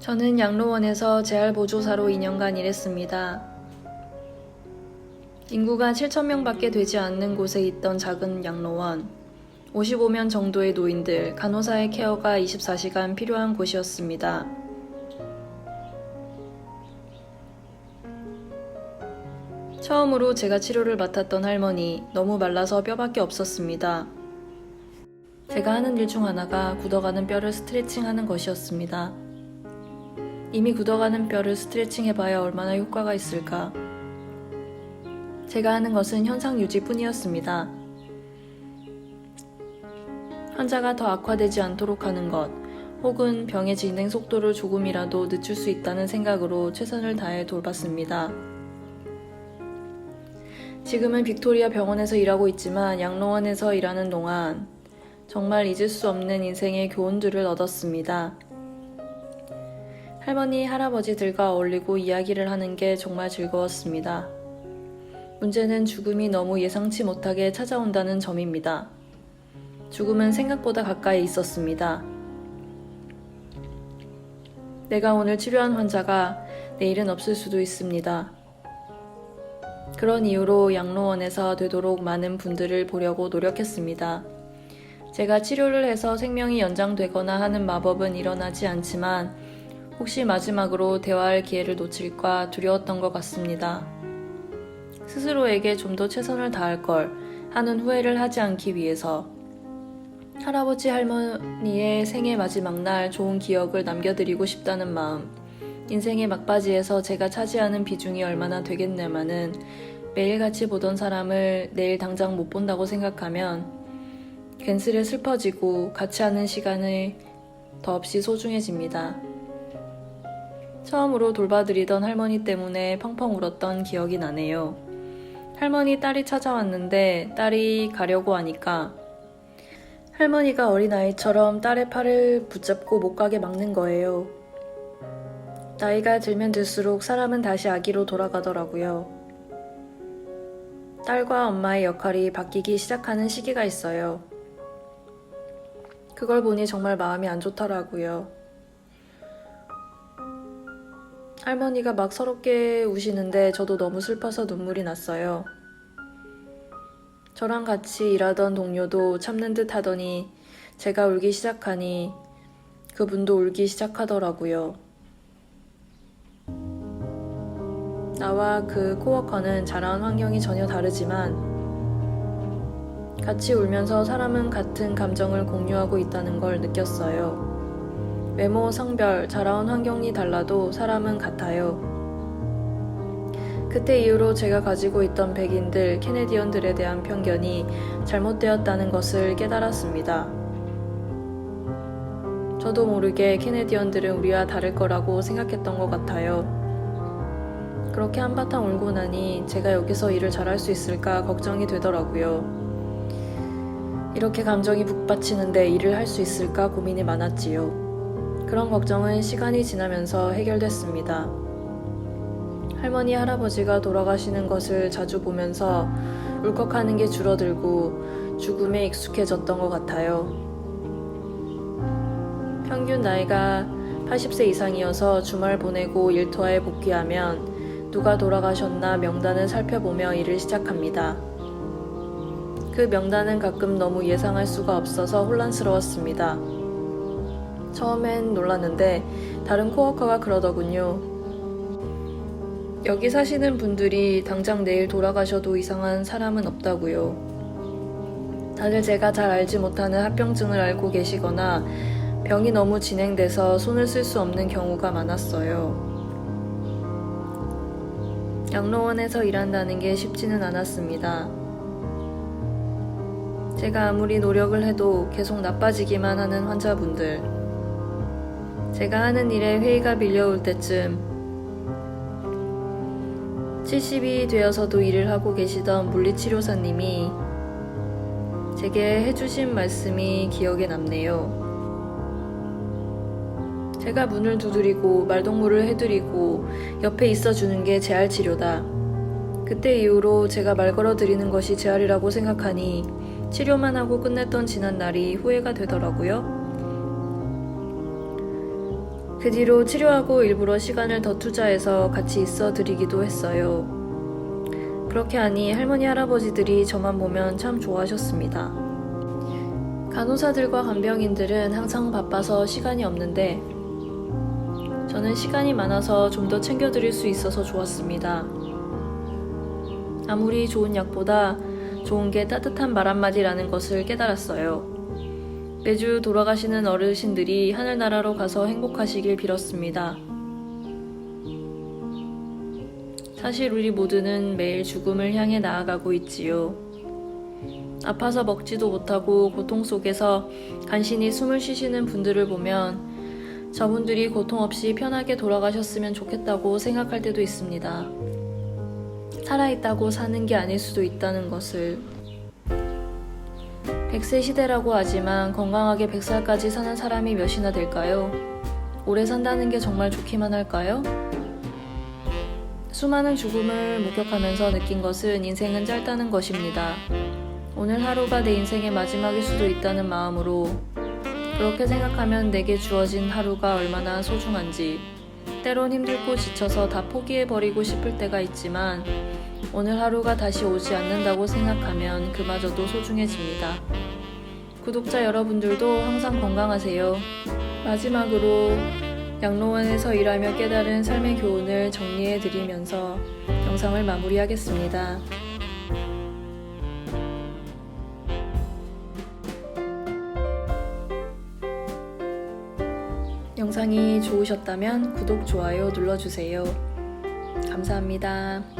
저는 양로원에서 재활보조사로 2년간 일했습니다. 인구가 7,000명밖에 되지 않는 곳에 있던 작은 양로원. 55명 정도의 노인들, 간호사의 케어가 24시간 필요한 곳이었습니다. 처음으로 제가 치료를 맡았던 할머니, 너무 말라서 뼈밖에 없었습니다. 제가 하는 일 중 하나가 굳어가는 뼈를 스트레칭하는 것이었습니다. 이미 굳어가는 뼈를 스트레칭해봐야 얼마나 효과가 있을까. 제가 하는 것은 현상 유지뿐이었습니다. 환자가 더 악화되지 않도록 하는 것, 혹은 병의 진행 속도를 조금이라도 늦출 수 있다는 생각으로 최선을 다해 돌봤습니다. 지금은 빅토리아 병원에서 일하고 있지만 양로원에서 일하는 동안 정말 잊을 수 없는 인생의 교훈들을 얻었습니다. 할머니, 할아버지들과 어울리고 이야기를 하는 게 정말 즐거웠습니다. 문제는 죽음이 너무 예상치 못하게 찾아온다는 점입니다. 죽음은 생각보다 가까이 있었습니다. 내가 오늘 치료한 환자가 내일은 없을 수도 있습니다. 그런 이유로 양로원에서 되도록 많은 분들을 보려고 노력했습니다. 제가 치료를 해서 생명이 연장되거나 하는 마법은 일어나지 않지만 혹시 마지막으로 대화할 기회를 놓칠까 두려웠던 것 같습니다. 스스로에게 좀 더 최선을 다할 걸 하는 후회를 하지 않기 위해서 할아버지 할머니의 생애 마지막 날 좋은 기억을 남겨드리고 싶다는 마음, 인생의 막바지에서 제가 차지하는 비중이 얼마나 되겠냐마는 매일같이 보던 사람을 내일 당장 못 본다고 생각하면 괜스레 슬퍼지고 같이 하는 시간이 더없이 소중해집니다. 처음으로 돌봐드리던 할머니 때문에 펑펑 울었던 기억이 나네요. 할머니 딸이 찾아왔는데 딸이 가려고 하니까 할머니가 어린아이처럼 딸의 팔을 붙잡고 못 가게 막는 거예요. 나이가 들면 들수록 사람은 다시 아기로 돌아가더라고요. 딸과 엄마의 역할이 바뀌기 시작하는 시기가 있어요. 그걸 보니 정말 마음이 안 좋더라고요. 할머니가 막 서럽게 우시는데 저도 너무 슬퍼서 눈물이 났어요. 저랑 같이 일하던 동료도 참는 듯 하더니 제가 울기 시작하니 그분도 울기 시작하더라고요. 나와 그 코워커는 자라온 환경이 전혀 다르지만 같이 울면서 사람은 같은 감정을 공유하고 있다는 걸 느꼈어요. 외모, 성별, 자라온 환경이 달라도 사람은 같아요. 그때 이후로 제가 가지고 있던 백인들, 캐네디언들에 대한 편견이 잘못되었다는 것을 깨달았습니다. 저도 모르게 캐네디언들은 우리와 다를 거라고 생각했던 것 같아요. 그렇게 한바탕 울고 나니 제가 여기서 일을 잘할 수 있을까 걱정이 되더라고요. 이렇게 감정이 북받치는데 일을 할 수 있을까 고민이 많았지요. 그런 걱정은 시간이 지나면서 해결됐습니다. 할머니, 할아버지가 돌아가시는 것을 자주 보면서 울컥하는 게 줄어들고 죽음에 익숙해졌던 것 같아요. 평균 나이가 80세 이상이어서 주말 보내고 일터에 복귀하면 누가 돌아가셨나 명단을 살펴보며 일을 시작합니다. 그 명단은 가끔 너무 예상할 수가 없어서 혼란스러웠습니다. 처음엔 놀랐는데 다른 코워커가 그러더군요. 여기 사시는 분들이 당장 내일 돌아가셔도 이상한 사람은 없다고요. 다들 제가 잘 알지 못하는 합병증을 앓고 계시거나 병이 너무 진행돼서 손을 쓸 수 없는 경우가 많았어요. 양로원에서 일한다는 게 쉽지는 않았습니다. 제가 아무리 노력을 해도 계속 나빠지기만 하는 환자분들. 제가 하는 일에 회의가 밀려올 때쯤 70이 되어서도 일을 하고 계시던 물리치료사님이 제게 해주신 말씀이 기억에 남네요. 제가 문을 두드리고 말동무를 해드리고 옆에 있어주는 게 재활치료다. 그때 이후로 제가 말 걸어드리는 것이 재활이라고 생각하니 치료만 하고 끝냈던 지난 날이 후회가 되더라고요. 그 뒤로 치료하고 일부러 시간을 더 투자해서 같이 있어 드리기도 했어요. 그렇게 하니 할머니 할아버지들이 저만 보면 참 좋아하셨습니다. 간호사들과 간병인들은 항상 바빠서 시간이 없는데 저는 시간이 많아서 좀 더 챙겨드릴 수 있어서 좋았습니다. 아무리 좋은 약보다 좋은 게 따뜻한 말 한마디라는 것을 깨달았어요. 매주 돌아가시는 어르신들이 하늘나라로 가서 행복하시길 빌었습니다. 사실 우리 모두는 매일 죽음을 향해 나아가고 있지요. 아파서 먹지도 못하고 고통 속에서 간신히 숨을 쉬시는 분들을 보면 저분들이 고통 없이 편하게 돌아가셨으면 좋겠다고 생각할 때도 있습니다. 살아있다고 사는 게 아닐 수도 있다는 것을. 100세 시대라고 하지만 건강하게 100살까지 사는 사람이 몇이나 될까요? 오래 산다는 게 정말 좋기만 할까요? 수많은 죽음을 목격하면서 느낀 것은 인생은 짧다는 것입니다. 오늘 하루가 내 인생의 마지막일 수도 있다는 마음으로 그렇게 생각하면 내게 주어진 하루가 얼마나 소중한지, 때론 힘들고 지쳐서 다 포기해버리고 싶을 때가 있지만 오늘 하루가 다시 오지 않는다고 생각하면 그마저도 소중해집니다. 구독자 여러분들도 항상 건강하세요. 마지막으로 양로원에서 일하며 깨달은 삶의 교훈을 정리해드리면서 영상을 마무리하겠습니다. 영상이 좋으셨다면 구독, 좋아요 눌러주세요. 감사합니다.